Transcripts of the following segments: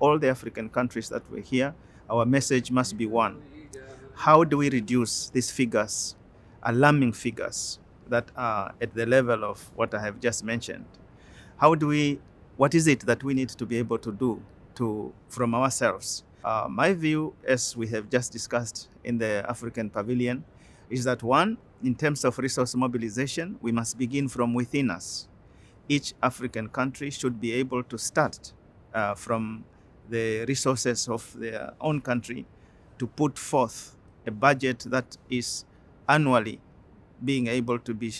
All the African countries that were here, our message must be one. How do we reduce these figures, alarming figures that are at the level of what I have just mentioned? What is it that we need to be able to do from ourselves? My view, as we have just discussed in the African Pavilion, is that one, in terms of resource mobilization, we must begin from within us. Each African country should be able to start from the resources of their own country to put forth a budget that is annually being able to be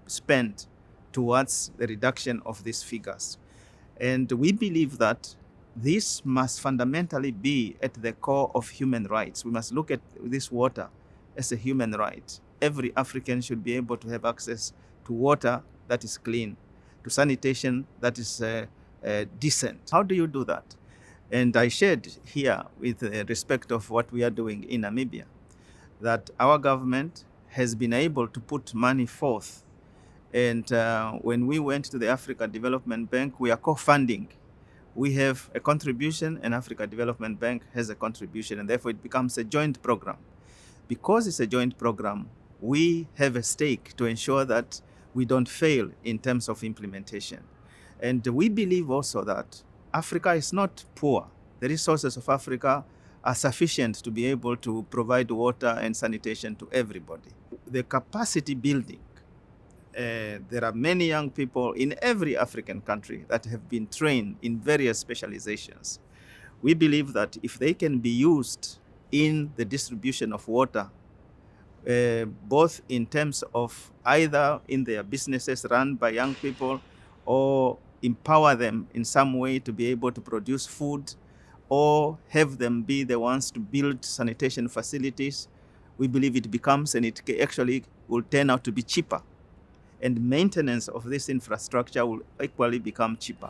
spent towards the reduction of these figures. And we believe that this must fundamentally be at the core of human rights. We must look at this water as a human right. Every African should be able to have access to water that is clean, to sanitation that is decent. How do you do that? And I shared here, with respect of what we are doing in Namibia, that our government has been able to put money forth. And when we went to the Africa Development Bank, we are co-funding. We have a contribution, and Africa Development Bank has a contribution, and therefore it becomes a joint program. Because it's a joint program, we have a stake to ensure that we don't fail in terms of implementation. And we believe also that Africa is not poor. The resources of Africa are sufficient to be able to provide water and sanitation to everybody. The capacity building, there are many young people in every African country that have been trained in various specializations. We believe that if they can be used in the distribution of water, both in terms of either in their businesses run by young people, or empower them in some way to be able to produce food, or have them be the ones to build sanitation facilities, we believe it becomes, and it actually will turn out to be cheaper. And maintenance of this infrastructure will equally become cheaper.